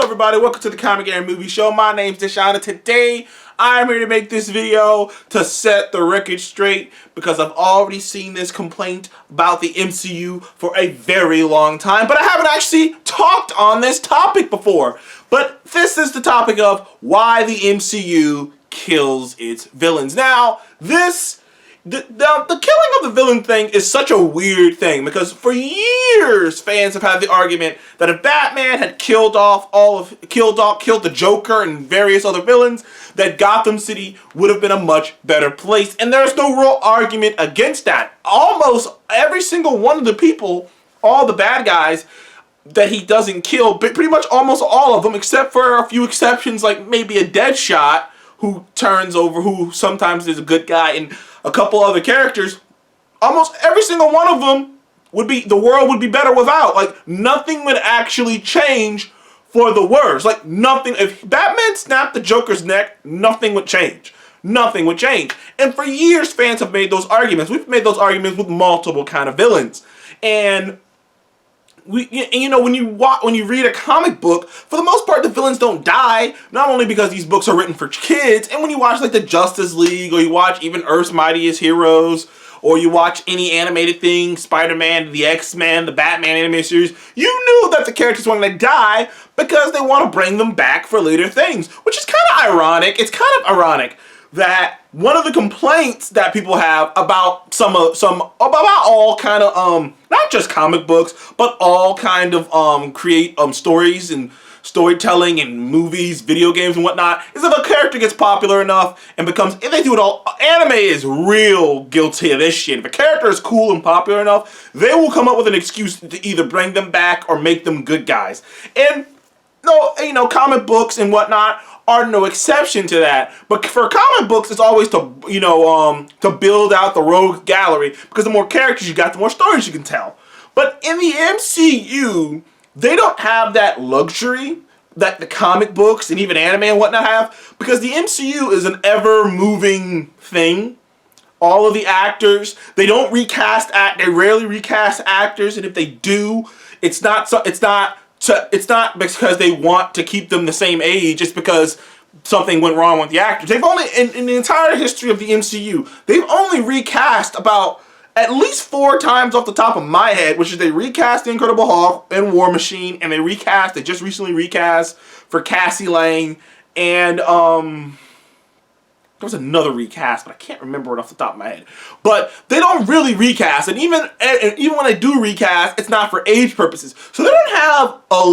everybody, welcome to the Comic and Movie Show. My name's Deshaun, and today I'm here to make this video to set the record straight because I've already seen this complaint about the MCU for a very long time, but I haven't actually talked on this topic before. But this is the topic of why the MCU kills its villains. Now, the killing of the villain thing is such a weird thing because for years fans have had the argument that if Batman had killed the Joker and various other villains, that Gotham City would have been a much better place. And there's no real argument against that. Almost every single one of the people, all the bad guys that he doesn't kill, but pretty much almost all of them, except for a few exceptions like maybe a Deadshot who turns over, who sometimes is a good guy, and a couple other characters, almost every single one of them the world would be better without. Like, nothing would actually change for the worse. Like, nothing. If Batman snapped the Joker's neck, nothing would change. Nothing would change. And for years, fans have made those arguments. We've made those arguments with multiple kind of villains. And when you read a comic book, for the most part, the villains don't die. Not only because these books are written for kids, and when you watch like the Justice League, or you watch even Earth's Mightiest Heroes, or you watch any animated thing, Spider-Man, the X-Men, the Batman animated series, you knew that the characters weren't going to die because they want to bring them back for later things, which is kind of ironic. It's kind of ironic that one of the complaints that people have about about all kind of not just comic books, but all kind of stories and storytelling and movies, video games and whatnot, is if a character gets popular enough and becomes, if they do it all, anime is real guilty of this shit. If a character is cool and popular enough, they will come up with an excuse to either bring them back or make them good guys. And comic books and whatnot are no exception to that. But for comic books, it's always to build out the rogue gallery, because the more characters you got, the more stories you can tell. But in the MCU, they don't have that luxury that the comic books and even anime and whatnot have, because the MCU is an ever-moving thing. All of the actors, they don't recast they rarely recast actors, and if they do, it's not because they want to keep them the same age. It's because something went wrong with the actors. They've only, in the entire history of the MCU, they've only recast about at least 4 times off the top of my head, which is they recast the Incredible Hulk and War Machine, and they just recently recast for Cassie Lang, and there was another recast, but I can't remember it off the top of my head. But they don't really recast, and even when they do recast, it's not for age purposes. So they have a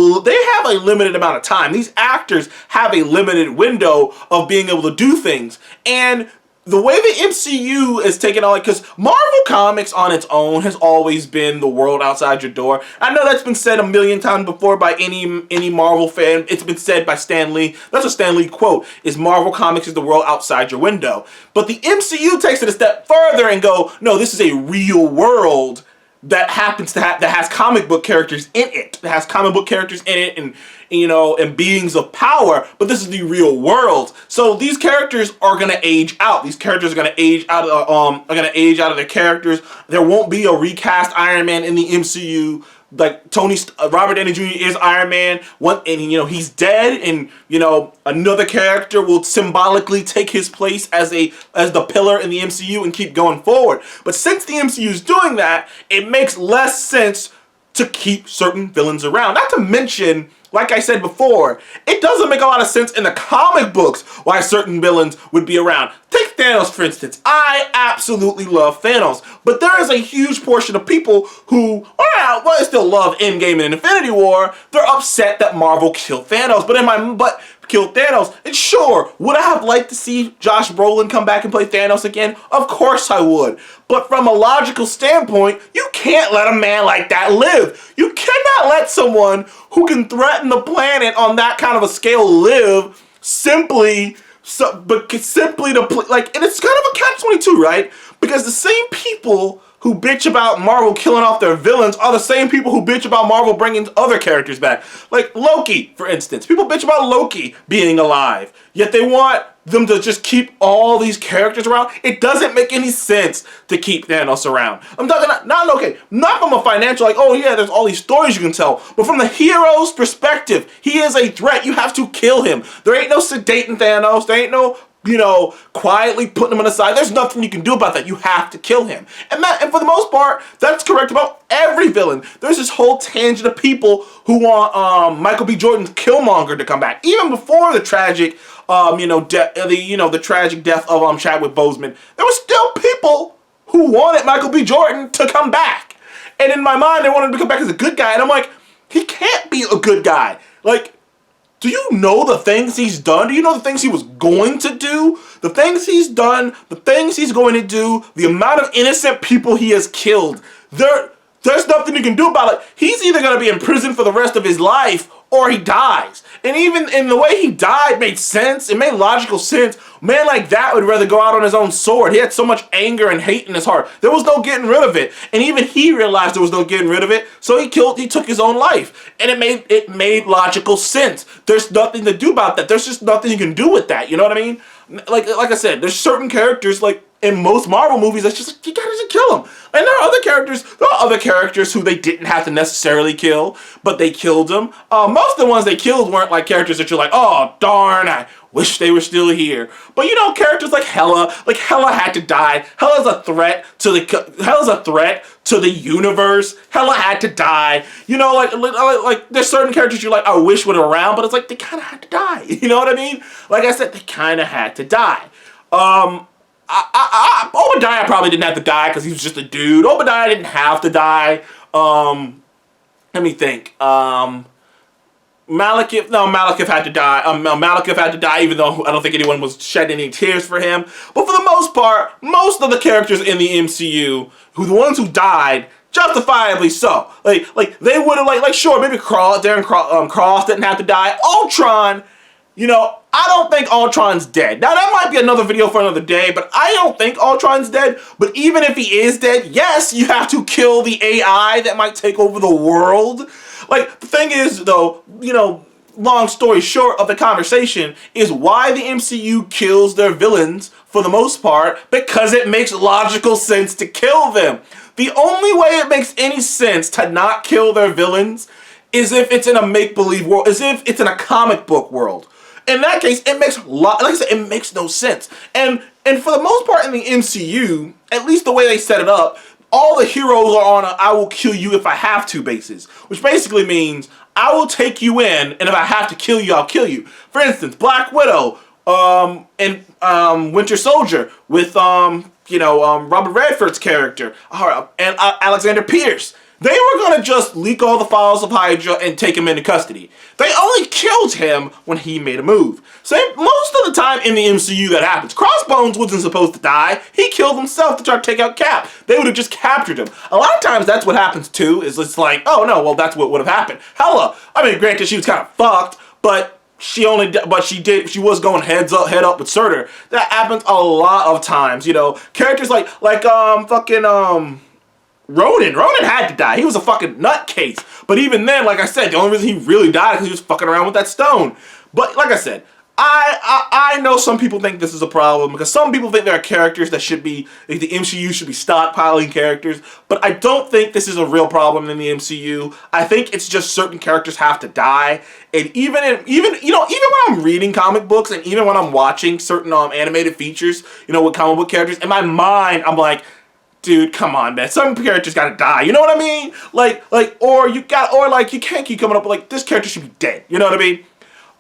limited amount of time. These actors have a limited window of being able to do things. And the way the MCU is taking on, because Marvel Comics on its own has always been the world outside your door. I know that's been said a million times before by any Marvel fan. It's been said by Stan Lee. That's a Stan Lee quote, is Marvel Comics is the world outside your window. But the MCU takes it a step further and go, no, this is a real world that happens to that has comic book characters in it. That has comic book characters in it, and beings of power, but this is the real world. So these characters are gonna age out. These characters are gonna age out of their characters. There won't be a recast Iron Man in the MCU. Like Robert Downey Jr. is Iron Man, and he's dead, and another character will symbolically take his place as the pillar in the MCU and keep going forward. But since the MCU is doing that, it makes less sense to keep certain villains around. Not to mention, like I said before, it doesn't make a lot of sense in the comic books why certain villains would be around. Take Thanos, for instance. I absolutely love Thanos, but there is a huge portion of people who, still love Endgame and Infinity War. They're upset that Marvel killed Thanos, killed Thanos. And sure, would I have liked to see Josh Brolin come back and play Thanos again? Of course I would. But from a logical standpoint, you can't let a man like that live. You cannot let someone who can threaten the planet on that kind of a scale live simply to play, and it's kind of a catch-22, right? Because the same people who bitch about Marvel killing off their villains are the same people who bitch about Marvel bringing other characters back. Like Loki, for instance. People bitch about Loki being alive, yet they want them to just keep all these characters around. It doesn't make any sense to keep Thanos around. I'm talking not from a financial, like, oh yeah, there's all these stories you can tell, but from the hero's perspective. He is a threat. You have to kill him. There ain't no sedating Thanos. There ain't no, quietly putting him on the side. There's nothing you can do about that. You have to kill him. And for the most part, that's correct about every villain. There's this whole tangent of people who want Michael B. Jordan's Killmonger to come back. Even before the tragic, the tragic death of Chadwick Boseman, there were still people who wanted Michael B. Jordan to come back. And in my mind, they wanted him to come back as a good guy. And I'm like, he can't be a good guy. Like, do you know the things he's done? Do you know the things he was going to do? The things he's done, the things he's going to do, the amount of innocent people he has killed. There's nothing you can do about it. He's either going to be in prison for the rest of his life or he dies. And even in the way he died made sense. It made logical sense. A man like that would rather go out on his own sword. He had so much anger and hate in his heart. There was no getting rid of it. And even he realized there was no getting rid of it. So he took his own life. And it made logical sense. There's nothing to do about that. There's just nothing you can do with that. You know what I mean? Like I said, there's certain characters, like in most Marvel movies, that's just like, you gotta just kill them. And there are other characters who they didn't have to necessarily kill, but they killed them. Most of the ones they killed weren't like characters that you're like, oh darn, I wish they were still here. But characters like Hela had to die. Hela's a threat to the universe. Hela had to die. Like there's certain characters you're like, I wish were around, but it's like they kind of had to die. You know what I mean? Like I said, they kind of had to die. Obadiah probably didn't have to die because he was just a dude. Obadiah didn't have to die. Let me think. Malekith had to die. Malekith had to die, even though I don't think anyone was shedding any tears for him. But for the most part, most of the characters in the MCU, the ones who died, justifiably so. Like they would have sure, maybe Darren Cross didn't have to die. Ultron, I don't think Ultron's dead. Now, that might be another video for another day, but I don't think Ultron's dead. But even if he is dead, yes, you have to kill the AI that might take over the world. Like, the thing is, though, long story short of the conversation, is why the MCU kills their villains, for the most part, because it makes logical sense to kill them. The only way it makes any sense to not kill their villains is if it's in a make-believe world, as if it's in a comic book world. In that case, it makes like I said, it makes no sense. And for the most part in the MCU, at least the way they set it up, all the heroes are on a I will kill you if I have to basis. Which basically means I will take you in, and if I have to kill you, I'll kill you. For instance, Black Widow, and Winter Soldier with Robert Redford's character, and Alexander Pierce. They were going to just leak all the files of Hydra and take him into custody. They only killed him when he made a move. So most of the time in the MCU that happens. Crossbones wasn't supposed to die. He killed himself to try to take out Cap. They would have just captured him. A lot of times that's what happens too, is it's like, oh no, well that's what would have happened. Hela, I mean, granted she was kind of fucked, but she was going head up with Surtur. That happens a lot of times, Characters like Ronan had to die. He was a fucking nutcase. But even then, like I said, the only reason he really died is because he was fucking around with that stone. But like I said, I know some people think this is a problem because some people think there are characters that should be, the MCU should be stockpiling characters. But I don't think this is a real problem in the MCU. I think it's just certain characters have to die. And even when I'm reading comic books and even when I'm watching certain animated features, with comic book characters, in my mind, I'm like, dude, come on, man. Some characters gotta die. You know what I mean? You can't keep coming up with, like, this character should be dead. You know what I mean?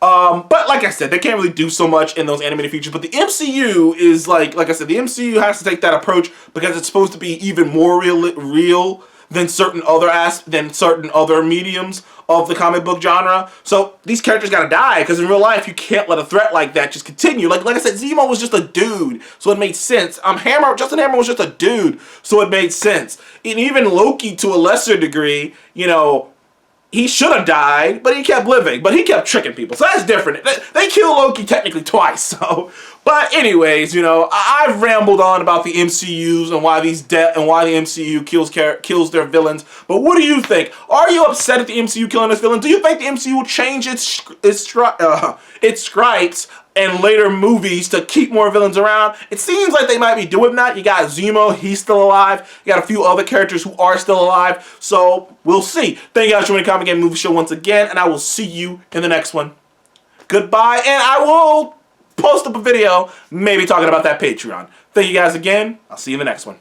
But like I said, they can't really do so much in those animated features. But the MCU is like I said, the MCU has to take that approach because it's supposed to be even more real than certain other mediums of the comic book genre. So these characters gotta die because in real life you can't let a threat like that just continue. Like I said, Zemo was just a dude, so it made sense. Justin Hammer was just a dude, so it made sense. And even Loki, to a lesser degree, he should have died, but he kept living. But he kept tricking people, so that's different. They killed Loki technically twice, so. But anyways, you know, I've rambled on about the MCUs and why the MCU kills their villains. But what do you think? Are you upset at the MCU killing its villains? Do you think the MCU will change its scripts and later movies to keep more villains around? It seems like they might be doing that. You got Zemo, he's still alive. You got a few other characters who are still alive. So we'll see. Thank you guys for joining the Comic Game Movie Show once again, and I will see you in the next one. Goodbye, and I will post up a video maybe talking about that Patreon. Thank you guys again. I'll see you in the next one.